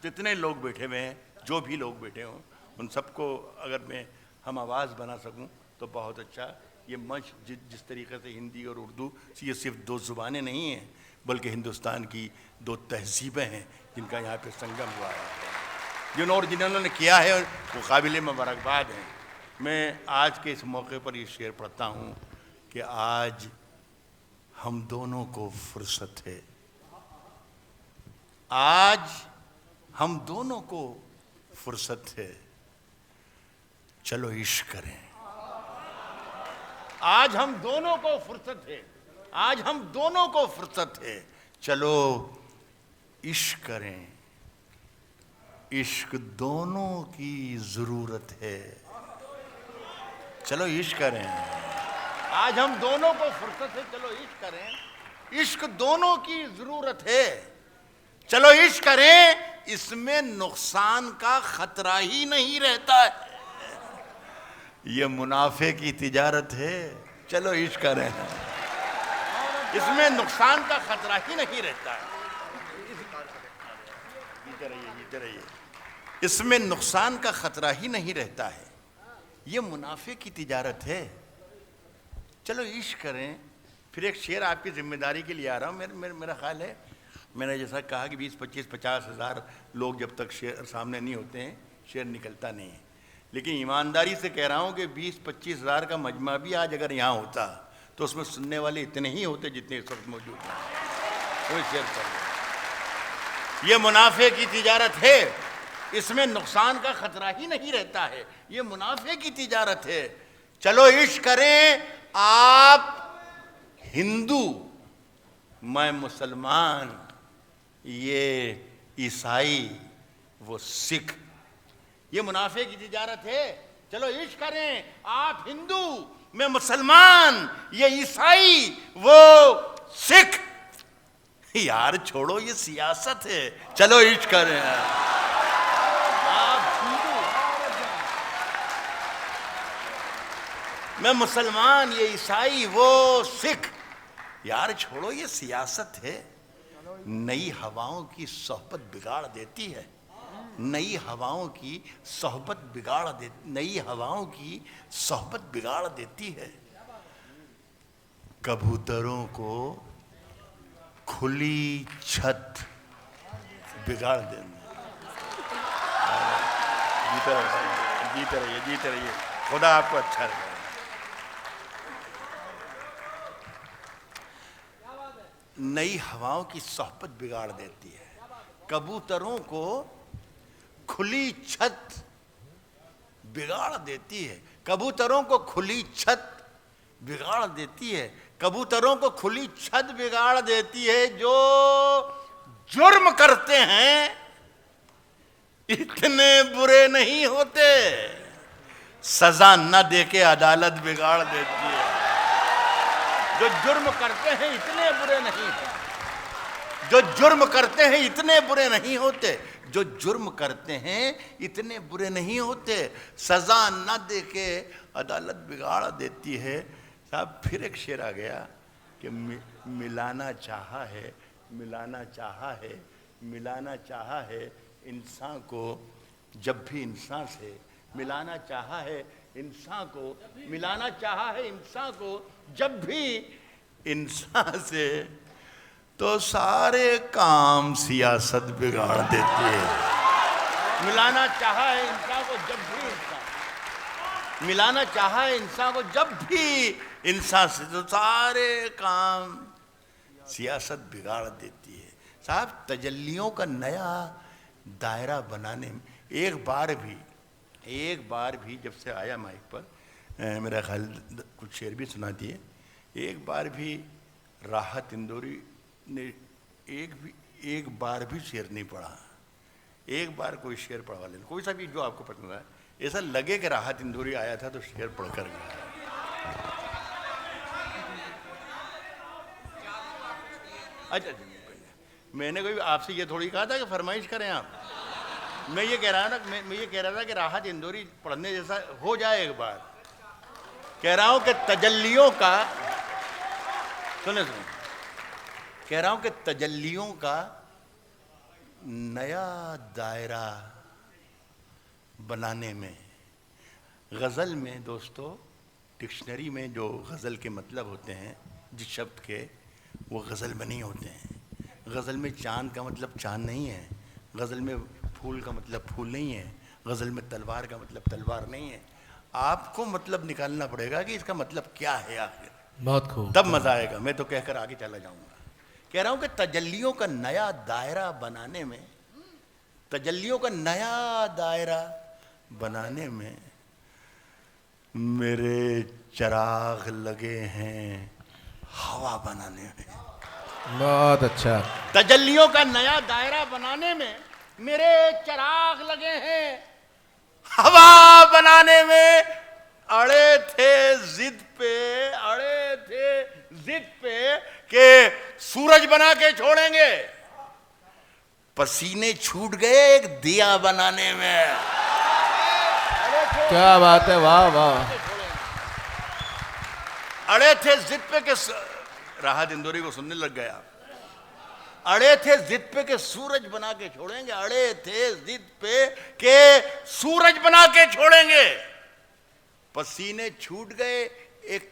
जितने लोग बैठे हुए हैं, जो भी लोग बैठे हों, उन सबको अगर हम आवाज़ बना सकूं तो बहुत अच्छा। ये मंच जिस तरीके से हिंदी और उर्दू, ये सिर्फ 2 ज़ुबानें नहीं हैं, बल्कि हिंदुस्तान की 2 तहजीबें हैं जिनका यहाँ पे संगम हुआ है। जिन्होंने किया है वो काबिल मुबारकबाद हैं। मैं आज के इस मौके पर ये शेर पढ़ता हूँ कि आज हम दोनों को फुर्सत है, आज हम दोनों को फुर्सत है, चलो इश्क करें। आज हम दोनों को फुर्सत है, आज हम दोनों को फुर्सत है, चलो इश्क करें। इश्क दोनों की जरूरत है, चलो इश्क करें। आज हम दोनों को फुर्सत है, चलो इश्क करें। इश्क दोनों की जरूरत है, चलो इश्क करें। इसमें नुकसान का खतरा ही नहीं रहता है, ये मुनाफे की तिजारत है, चलो इश्क करें। इसमें नुकसान का खतरा ही नहीं रहता है। जीते रहिए। इसमें नुकसान का खतरा ही नहीं रहता है, ये मुनाफे की तिजारत है, चलो इश्क करें। फिर एक शेर आपकी जिम्मेदारी के लिए आ रहा हूँ। मेरा ख्याल है, मैंने जैसा कहा कि 20, 25, 50 हज़ार लोग जब तक शेर सामने नहीं होते हैं, शेर निकलता नहीं है। लेकिन ईमानदारी से कह रहा हूँ कि 20-25 हज़ार का मजमा भी आज अगर यहाँ होता तो उसमें सुनने वाले इतने ही होते जितने इस वक्त मौजूद हैं। कोई शेर चल, ये मुनाफे की तिजारत है, इसमें नुकसान का खतरा ही नहीं रहता है, ये मुनाफे की तिजारत है, चलो इश्क करें। आप हिंदू, मैं मुसलमान, ये ईसाई, वो सिख, ये मुनाफे की तिजारत है, चलो इश्क करें। आप हिंदू, मैं मुसलमान, ये ईसाई, वो सिख, यार छोड़ो ये सियासत है, चलो इश्क करें। आप हिंदू, मैं मुसलमान, ये ईसाई, वो सिख, यार छोड़ो ये सियासत है। नई हवाओं की सोहबत बिगाड़ देती है, नई हवाओं की सोहबत बिगाड़ दे, नई हवाओं की सोहबत बिगाड़ देती है। कबूतरों को खुली छत बिगाड़ देना। जीते रहिए, खुदा आपको अच्छा रखे। नई हवाओं की सोहबत बिगाड़ देती है, कबूतरों को खुली छत बिगाड़ देती है, कबूतरों को खुली छत बिगाड़ देती है, कबूतरों को खुली छत बिगाड़ देती है, जो जुर्म करते हैं इतने बुरे नहीं होते, सजा न देके अदालत बिगाड़ देती है। जो जुर्म करते हैं इतने बुरे नहीं होते, जो जुर्म करते हैं इतने बुरे नहीं होते, जो जुर्म करते हैं इतने बुरे नहीं होते, सजा न देके अदालत बिगाड़ देती है। साहब फिर एक शेर आ गया कि मिलाना चाहा है, मिलाना चाहा है, मिलाना चाहा है इंसान को जब भी इंसान से, मिलाना चाहा है इंसान को, मिलाना चाहा है इंसान को जब भी इंसान से, तो सारे काम सियासत बिगाड़ देती है। मिलाना चाहा है इंसान को जब भी इंसान, मिलाना चाहा है इंसान को जब भी इंसान से, तो सारे काम सियासत बिगाड़ देती है। साहब तजल्लियों का नया दायरा बनाने में एक बार भी जब से आया माइक पर, मेरा ख्याल कुछ शेर भी सुना दिए, एक बार भी राहत इंदौरी ने एक बार भी शेर नहीं पढ़ा। एक बार कोई शेर पढ़वा लेना, कोई सा भी जो आपको पसंद आए, ऐसा लगे कि राहत इंदौरी आया था तो शेर पढ़कर गया। अच्छा, मैंने कोई आपसे ये थोड़ी कहा था कि फरमाइश करें आप। मैं ये कह रहा था कि राहत इंदौरी पढ़ने जैसा हो जाए एक बार। कह रहा हूं कि तजल्लियों का, सुने, कह रहा हूं कि तजल्लियों का नया दायरा बनाने में, गज़ल में दोस्तों, डिक्शनरी में जो गज़ल के मतलब होते हैं जिस शब्द के, वो गज़ल में नहीं होते हैं। गज़ल में चांद का मतलब चांद नहीं है, गज़ल में फूल का मतलब फूल नहीं है, गज़ल में तलवार का मतलब तलवार नहीं है। आपको मतलब निकालना पड़ेगा कि इसका मतलब क्या है आखिर। बहुत खूब, तब मज़ा आएगा। मैं तो कहकर आगे चला जाऊंगा। कह रहा हूं कि तजल्लियों का नया दायरा बनाने में, तजल्लियों का नया दायरा बनाने में मेरे चिराग लगे हैं हवा बनाने में। बहुत अच्छा। तजल्लियों का नया दायरा बनाने में मेरे चिराग लगे हैं हवा बनाने में। अड़े थे जिद पे, अड़े थे जिद पे कि सूरज बना के छोड़ेंगे, पसीने छूट गए एक दिया बनाने में। क्या बात है, वाह वाह। अड़े थे जिद पे कि, राहत इंदौरी को सुनने लग गया। अड़े थे जिद पे कि सूरज बना के छोड़ेंगे, अड़े थे जिद पे कि सूरज बना के छोड़ेंगे, पसीने छूट गए एक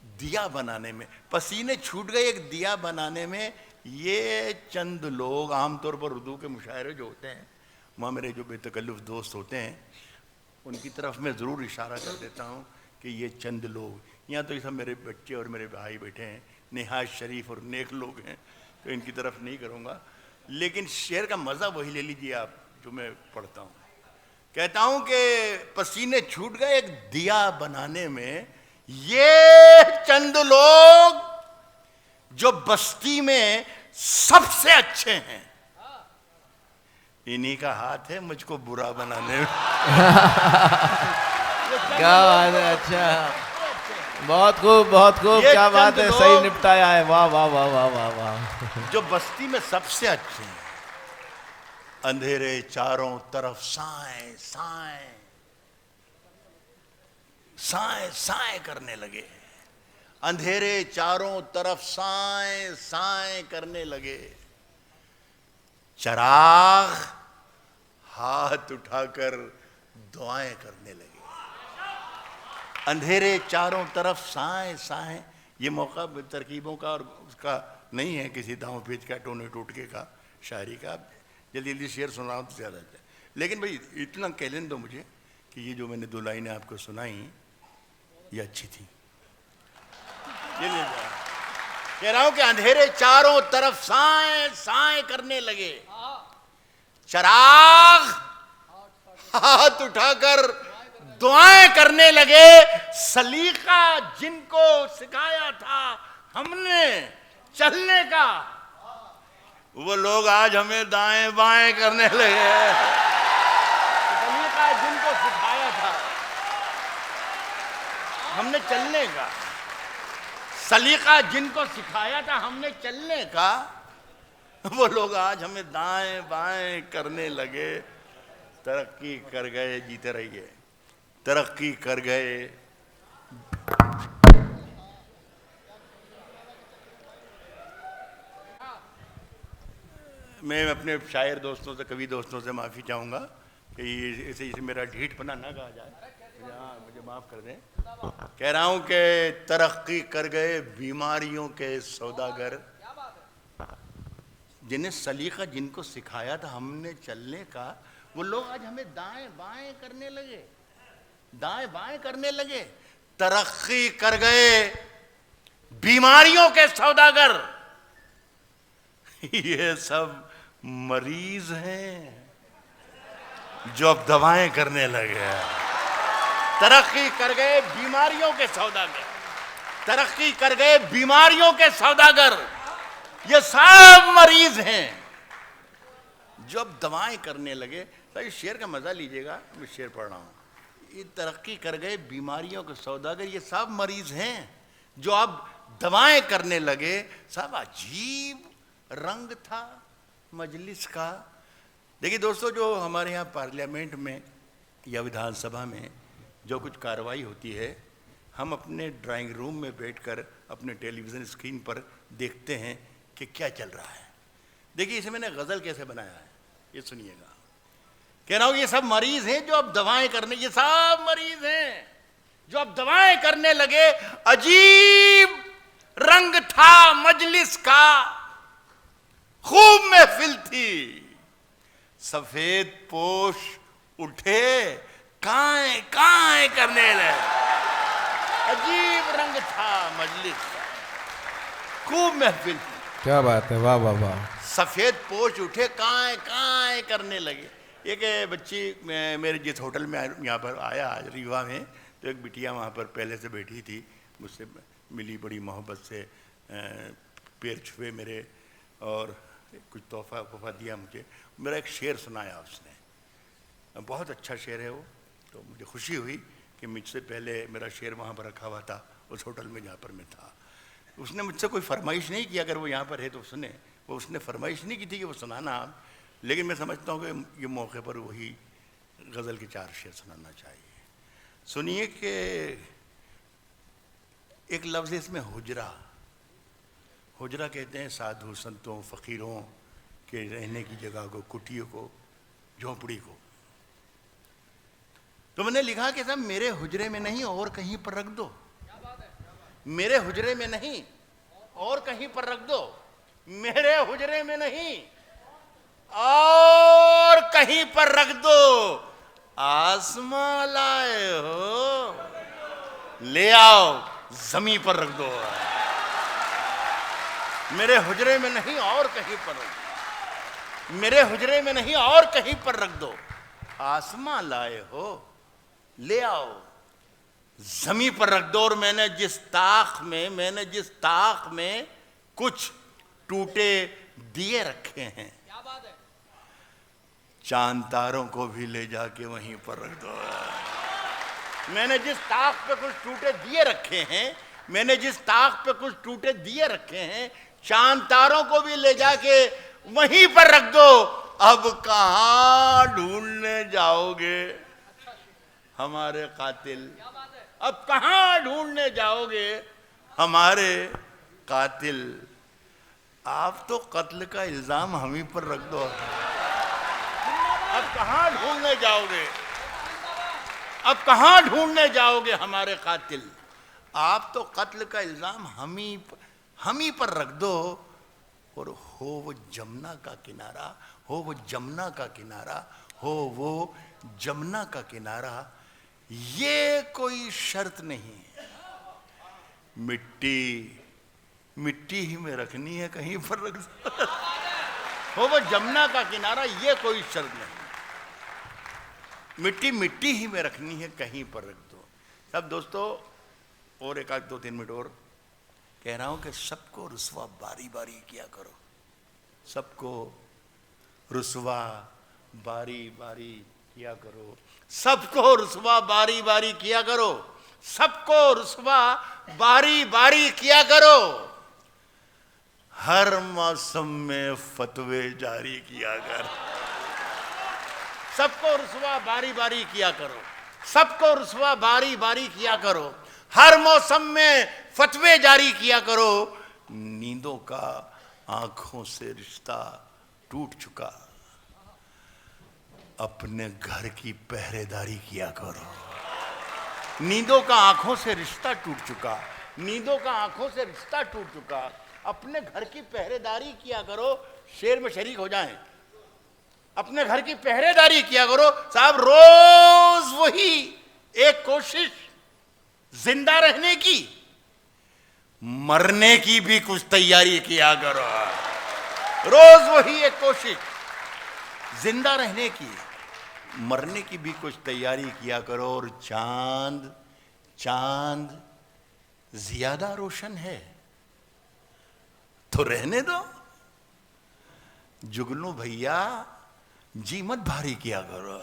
दिया बनाने में, पसीने छूट गए एक दिया बनाने में। ये चंद लोग, आमतौर पर उर्दू के मुशायरे जो होते हैं, वहाँ मेरे जो बेतकल्लुफ़ दोस्त होते हैं उनकी तरफ मैं ज़रूर इशारा कर देता हूँ कि ये चंद लोग, यहाँ तो ये सब मेरे बच्चे और मेरे भाई बैठे हैं, निहायत शरीफ और नेक लोग हैं, तो इनकी तरफ नहीं करूँगा। लेकिन शेर का मज़ा वही ले लीजिए आप जो मैं पढ़ता हूँ। कहता हूँ कि पसीने छूट गए एक दिया बनाने में, ये चंद लोग जो बस्ती में सबसे अच्छे हैं, इन्हीं का हाथ है मुझको बुरा बनाने में। क्या बात है, अच्छा, बहुत खूब, बहुत खूब, क्या बात है, सही निपटाया है, वाह वाह वाह वाह वाह वाह। जो बस्ती में सबसे अच्छे हैं, अंधेरे चारों तरफ साएं साएं साएं साएं करने लगे, अंधेरे चारों तरफ साएं साएं करने लगे, चिराग हाथ उठाकर दुआएं करने लगे। अंधेरे चारों तरफ साएं साएं, ये मौका तरकीबों का और उसका नहीं है किसी दांव पेच का, टोने टोटके का, शायरी का। जल्दी जल्दी शेर सुनाऊं तो ज़्यादा है, लेकिन भाई इतना कह लेने दो मुझे कि ये जो मैंने दो लाइनें आपको सुनाई ये अच्छी थी। ये ले जाओ। कह रहा हूं कि अंधेरे चारों तरफ साएं साएं करने लगे, चिराग हाथ उठाकर दुआएं करने लगे। सलीका जिनको सिखाया था हमने चलने का, वो लोग आज हमें दाएं बाएं करने लगे। सलीका जिनको सिखाया था हमने चलने का, सलीका जिनको सिखाया था हमने चलने का, वो लोग आज हमें दाएं बाएं करने लगे। तरक्की कर गए, जीते रहिए, तरक्की कर गए। मैं अपने शायर दोस्तों से, कवि दोस्तों से माफ़ी चाहूँगा कि इसे मेरा ढीठपना ना कहा जाए, मुझे माफ़ कर दें। कह रहा हूँ कि तरक्की कर गए बीमारियों के सौदागर, जिन्हें सलीका जिनको सिखाया था हमने चलने का, वो लोग आज हमें दाएं बाएं करने लगे, दाएं बाएं करने लगे। तरक्की कर गए बीमारियों के सौदागर, ये सब मरीज हैं जो अब दवाएं करने लगे। तरक्की कर गए बीमारियों के सौदागर, तरक्की कर गए बीमारियों के सौदागर, ये सब मरीज हैं जो अब दवाएं करने लगे। तो इस शेर का मजा लीजिएगा, मैं शेर पढ़ रहा हूं। ये तरक्की कर गए बीमारियों के सौदागर, ये सब मरीज हैं जो अब दवाएं करने लगे। सब अजीब रंग था मजलिस का। देखिए दोस्तों, जो हमारे यहाँ पार्लियामेंट में या विधानसभा में जो कुछ कार्रवाई होती है, हम अपने ड्राइंग रूम में बैठकर अपने टेलीविज़न स्क्रीन पर देखते हैं कि क्या चल रहा है। देखिए इसे मैंने गज़ल कैसे बनाया है, ये सुनिएगा। कह रहा हूँ ये सब मरीज हैं जो अब दवाएं करने, ये सब मरीज हैं जो अब दवाएं करने लगे। अजीब रंग था मजलिस का, खूब महफिल थी, सफेद पोश उठे काएं काएं करने लगे। अजीब रंग था मजलिस का, खूब महफिल थी। क्या बात है, वाह वाह वाह। सफेद पोश उठे काएं काएं करने लगे। एक बच्ची मेरे जिस होटल में यहाँ पर आया आज रीवा में, तो एक बिटिया वहाँ पर पहले से बैठी थी, मुझसे मिली, बड़ी मोहब्बत से पैर छुए मेरे और कुछ तोहफा दिया मुझे। मेरा एक शेर सुनाया उसने, बहुत अच्छा शेर है वो। तो मुझे खुशी हुई कि मुझसे पहले मेरा शेर वहाँ पर रखा हुआ था उस होटल में जहाँ पर मैं था। उसने मुझसे कोई फरमाइश नहीं की, अगर वो यहाँ पर है तो सुने। वो उसने फरमाइश नहीं की थी कि वो सुनाना आप, लेकिन मैं समझता हूँ कि ये मौके पर वही गज़ल के 4 शेर सुनाना चाहिए। सुनिए कि एक लफ्ज़ इसमें हुजरा, हुजरा कहते हैं साधु संतों फ़कीरों के रहने की जगह को, कुटियों को, झोंपड़ी को। तो मैंने लिखा कि सब मेरे हुजरे में नहीं और कहीं पर रख दो, मेरे हुजरे में नहीं और कहीं पर रख दो, मेरे हुजरे में नहीं और कहीं पर रख दो। आसमां लाए हो, ले आओ जमीन पर रख दो। मेरे हुजरे में नहीं और कहीं पर रख दो, मेरे हुजरे में नहीं और कहीं पर रख दो। आसमां लाए हो, ले आओ जमीन पर रख दो। और मैंने जिस ताक में कुछ टूटे दिए रखे हैं, चांद तारों को भी ले जाके वहीं पर रख दो। मैंने जिस ताक पे कुछ टूटे दिए रखे हैं, मैंने जिस ताक पे कुछ टूटे दिए रखे हैं, चांद तारों को भी ले जाके वहीं पर रख दो। अब कहां ढूंढने जाओगे हमारे कातिल, अब कहां ढूंढने जाओगे हमारे कातिल। आप तो कत्ल का इल्जाम हम ही पर रख दो। अब कहां ढूंढने जाओगे, अब कहां ढूंढने जाओगे हमारे कातिल। आप तो कत्ल का इल्जाम हम ही पर रख दो। और हो वो जमुना का किनारा, हो वो जमुना का किनारा, हो वो जमुना का किनारा, ये कोई शर्त नहीं है। मिट्टी ही में रखनी है, कहीं पर रख दो। हो वो जमुना का किनारा, ये कोई शर्त नहीं। मिट्टी ही में रखनी है, कहीं पर रख दो। सब दोस्तों, और एक आध 2-3 मिनट और कह रहा हूं कि सबको रुसवा बारी बारी किया करो। सबको रुसवा बारी बारी किया करो, सबको रुसवा बारी बारी किया करो, सबको रुसवा बारी बारी किया करो, हर मौसम में फतवे जारी किया कर, सबको रुसवा बारी बारी किया करो, सबको रुसवा बारी बारी किया करो, हर मौसम में फतवे जारी किया करो, नींदों का आंखों से रिश्ता टूट चुका, अपने घर की पहरेदारी किया करो, नींदों का आंखों से रिश्ता टूट चुका, नींदों का आंखों से रिश्ता टूट चुका, अपने घर की पहरेदारी किया करो, शेर में शरीक हो जाएं, अपने घर की पहरेदारी किया करो। साहब रोज वही एक कोशिश, जिंदा रहने की, मरने की भी कुछ तैयारी किया करो, रोज वही एक कोशिश, जिंदा रहने की, मरने की भी कुछ तैयारी किया करो। और चांद चांद ज्यादा रोशन है तो रहने दो, जुगनू भैया जी मत भारी किया करो,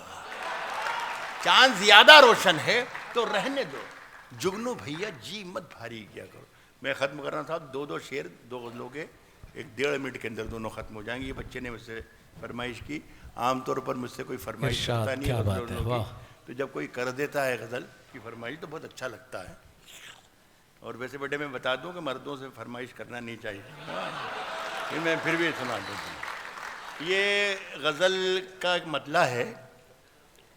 चांद ज्यादा रोशन है तो रहने दो, जुगनू भैया जी मत भारी किया करो। मैं खत्म कर रहा था, दो दो शेर दो गजलों के, एक 1.5 मिनट के अंदर दोनों खत्म हो जाएंगे। ये बच्चे ने मुझसे फरमाइश की, आमतौर पर मुझसे कोई फरमाइश करता नहीं है गजलों की, तो जब कोई कर देता है गजल की फरमाइश तो बहुत अच्छा लगता है। और वैसे बेटे मैं बता दूं कि मर्दों से फरमाइश करना नहीं चाहिए, ये मैं फिर भी सुना देता हूँ। ये गज़ल का एक मतला है,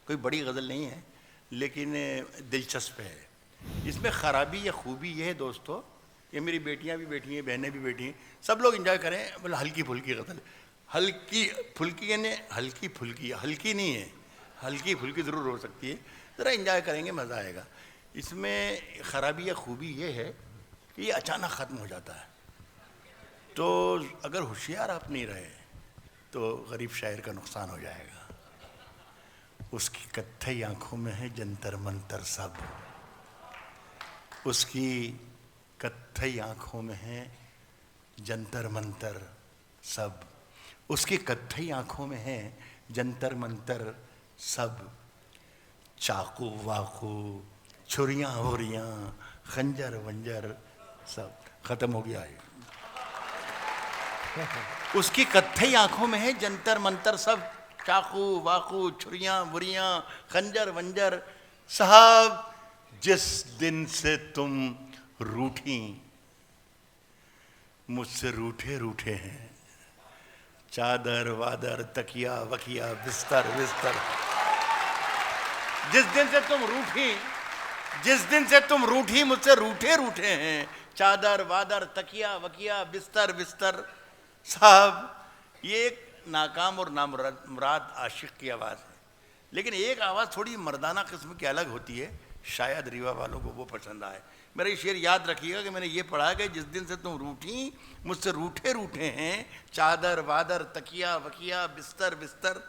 कोई बड़ी गज़ल नहीं है लेकिन दिलचस्प है। इसमें ख़राबी या खूबी ये है दोस्तों, ये मेरी बेटियां भी बैठी हैं, बहनें भी बैठी हैं, सब लोग एंजॉय करें, मतलब हल्की फुल्की गज़ल, हल्की फुल्की यानी हल्की फुल्की, हल्की नहीं है, हल्की फुल्की ज़रूर हो सकती है, ज़रा एंजॉय करेंगे, मज़ा आएगा। इसमें ख़राबी या खूबी ये है कि ये अचानक ख़त्म हो जाता है, तो अगर होशियार आप नहीं रहे तो गरीब शायर का नुकसान हो जाएगा। उसकी कत्थई आंखों में है जंतर मंतर सब, उसकी कत्थई आंखों में है जंतर मंतर सब, उसकी कत्थई आंखों में है जंतर मंतर सब, चाकू वाकू छुरियाँ वुरियाँ खंजर वंजर सब खत्म हो गया है। उसकी कत्थई आंखों में है जंतर मंतर सब, चाकू वाकू छुरियाँ वुरियाँ खंजर वंजर। साहब जिस दिन से तुम रूठी, मुझसे रूठे रूठे हैं, चादर वादर तकिया वकिया बिस्तर बिस्तर, जिस दिन से तुम रूठी, जिस दिन से तुम रूठी मुझसे रूठे रूठे हैं, चादर वादर तकिया वकिया बिस्तर बिस्तर। साहब ये एक नाकाम और नामुराद आशिक की आवाज़ है, लेकिन एक आवाज़ थोड़ी मर्दाना किस्म की अलग होती है, शायद रीवा वालों को वो पसंद आए। मेरा ये शेर याद रखिएगा कि मैंने ये पढ़ा कि जिस दिन से तुम रूठी मुझसे रूठे रूठे हैं, चादर वादर तकिया वकिया बिस्तर बिस्तर।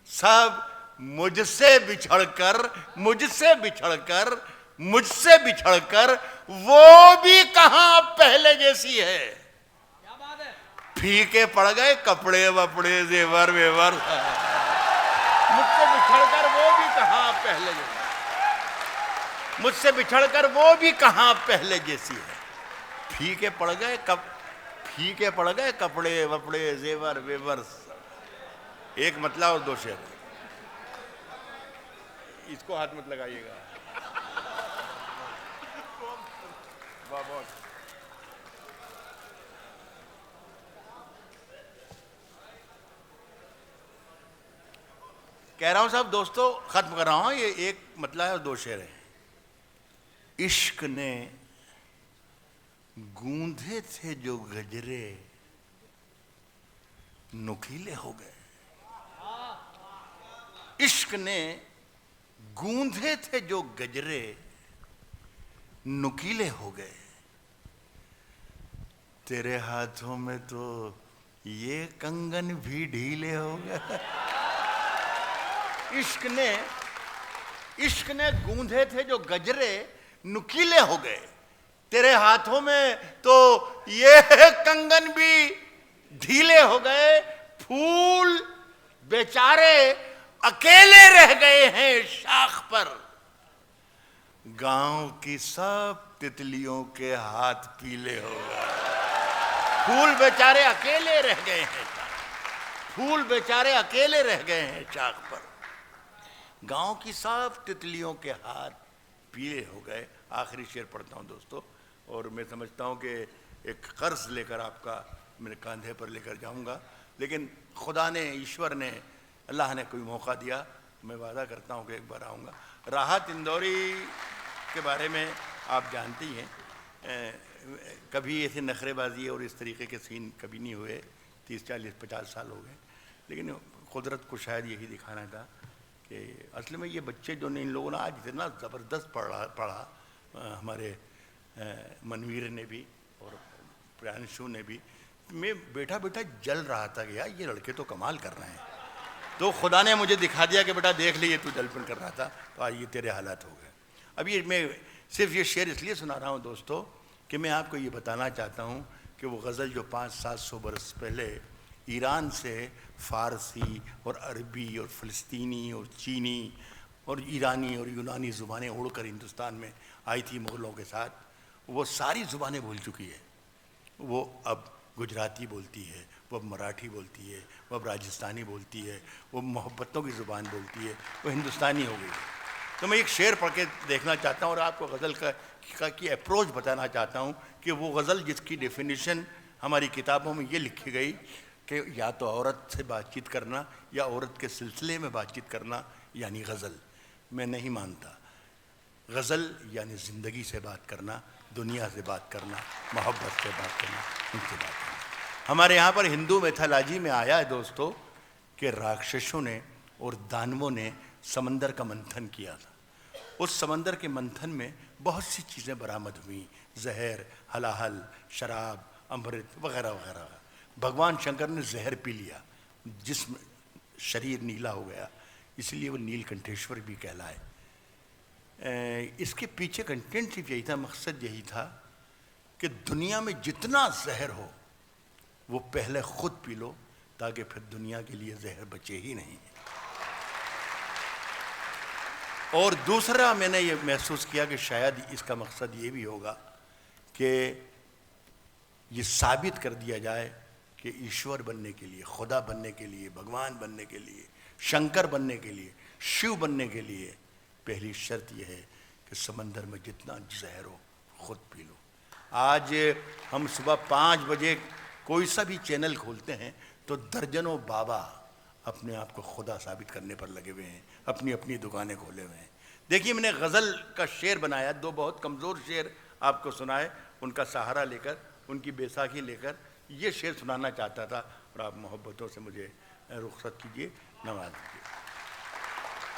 सब मुझसे बिछड़कर मुझसे बिछड़कर मुझसे बिछड़कर वो भी कहां पहले जैसी है, फीके पड़ गए कपड़े वपड़े जेवर वेवर, मुझसे बिछड़कर वो भी कहां पहले जैसी, मुझसे बिछड़कर वो भी कहां पहले जैसी है, फीके पड़ गए फीके पड़ गए कपड़े वपड़े जेवर वेवर। एक मतला और दो शेर, इसको हाथ मत लगाइएगा। बहुत कह रहा हूं साहब दोस्तों, खत्म कर रहा हूं, ये एक मतला है और दो शेर है। इश्क ने गूंधे थे जो गजरे नुकीले हो गए, इश्क ने गूंधे थे जो गजरे नुकीले हो गए, तेरे हाथों में तो ये कंगन भी ढीले हो गए। इश्क ने गूंधे थे जो गजरे नुकीले हो गए, तेरे हाथों में तो ये कंगन भी ढीले हो गए, फूल बेचारे अकेले रह गए हैं शाख पर। गांव की सब तितलियों के हाथ पीले हो गए। फूल बेचारे अकेले रह गए हैं, फूल बेचारे अकेले रह गए हैं शाख पर। गांव की सब तितलियों के हाथ पीले हो गए। आखिरी शेर पढ़ता हूं दोस्तों, और मैं समझता हूं कि एक कर्ज लेकर आपका मेरे कंधे पर लेकर जाऊंगा, लेकिन खुदा ने, ईश्वर ने, अल्लाह ने कोई मौका दिया, मैं वादा करता हूं कि एक बार आऊंगा। राहत इंदौरी के बारे में आप जानते ही हैं, कभी ऐसे नखरेबाजी और इस तरीके के सीन कभी नहीं हुए। 30, 40, 50 साल हो गए, लेकिन कुदरत को शायद यही दिखाना था कि असल में ये बच्चे जो ने, इन लोगों ने आज इतना ज़बरदस्त पढ़ा हमारे मनवीर ने भी और प्रियांशु ने भी। मैं बैठा बैठा जल रहा था कि यार ये लड़के तो कमाल कर रहे हैं। तो खुदा ने मुझे दिखा दिया कि बेटा देख लिए, तू जलपन कर रहा था तो आज ये तेरे हालात हो गए। अब ये मैं सिर्फ ये शेर इसलिए सुना रहा हूँ दोस्तों कि मैं आपको ये बताना चाहता हूँ कि वो गज़ल जो 500-700 बरस पहले ईरान से फ़ारसी और अरबी और फ़लस्तीनी और चीनी और ईरानी और यूनानी ज़ुबानें उड़कर हिंदुस्तान में आई थी मुग़लों के साथ, वो सारी ज़ुबानें भूल चुकी है। वो अब गुजराती बोलती है, वो अब मराठी बोलती है, वो अब राजस्थानी बोलती है, वो मोहब्बतों की ज़ुबान बोलती है, वो हिंदुस्तानी हो गई। तो मैं एक शेर पढ़ के देखना चाहता हूँ और आपको गज़ल की अप्रोच बताना चाहता हूँ कि वो गज़ल जिसकी डेफिनेशन हमारी किताबों में ये लिखी गई कि या तो औरत से बातचीत करना या औरत के सिलसिले में बातचीत करना यानी गज़ल। मैं नहीं मानता। गज़ल यानी ज़िंदगी से बात करना, दुनिया से बात करना, मोहब्बत से बात करना, उनसे बात करना। हमारे यहाँ पर हिंदू मैथोलॉजी में आया है दोस्तों कि राक्षसों ने और दानवों ने समंदर का मंथन किया था। उस समंदर के मंथन में बहुत सी चीज़ें बरामद हुई, जहर, हलाहल, शराब, अमृत वगैरह वगैरह। भगवान शंकर ने जहर पी लिया, जिस्म शरीर नीला हो गया, इसलिए वो नीलकंठेश्वर भी कहलाए। इसके पीछे कंटेंट सिर्फ यही था, मकसद यही था कि दुनिया में जितना जहर हो वो पहले खुद पी लो ताकि फिर दुनिया के लिए जहर बचे ही नहीं। और दूसरा मैंने ये महसूस किया कि शायद इसका मकसद ये भी होगा कि ये साबित कर दिया जाए कि ईश्वर बनने के लिए, खुदा बनने के लिए, भगवान बनने के लिए, शंकर बनने के लिए, शिव बनने के लिए पहली शर्त यह है कि समंदर में जितना जहर हो खुद पी लो। आज हम सुबह 5 बजे कोई सा भी चैनल खोलते हैं तो दर्जनों बाबा अपने आप को खुदा साबित करने पर लगे हुए हैं, अपनी अपनी दुकानें खोले हुए हैं। देखिए, मैंने गज़ल का शेर बनाया, 2 बहुत कमज़ोर शेर आपको सुनाए, उनका सहारा लेकर, उनकी बैसाखी लेकर ये शेर सुनाना चाहता था और आप मोहब्बतों से मुझे रुखसत कीजिए, नवाज दीजिए।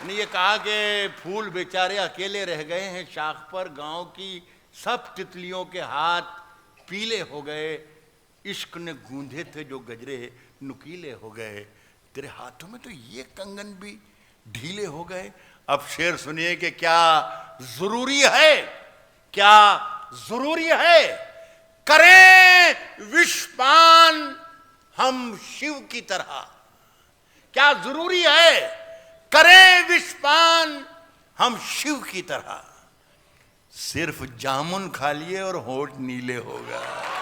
मैंने ये कहा कि फूल बेचारे अकेले रह गए हैं शाख पर, गांव की सब तितलियों के हाथ पीले हो गए, इश्क ने गूंधे थे जो गजरे नुकीले हो गए, तेरे हाथों में तो ये कंगन भी ढीले हो गए। अब शेर सुनिए कि क्या जरूरी है, क्या जरूरी है, करें विषपान हम शिव की तरह। क्या जरूरी है, करें विषपान हम शिव की तरह। सिर्फ जामुन खा लिए और होठ नीले हो गए।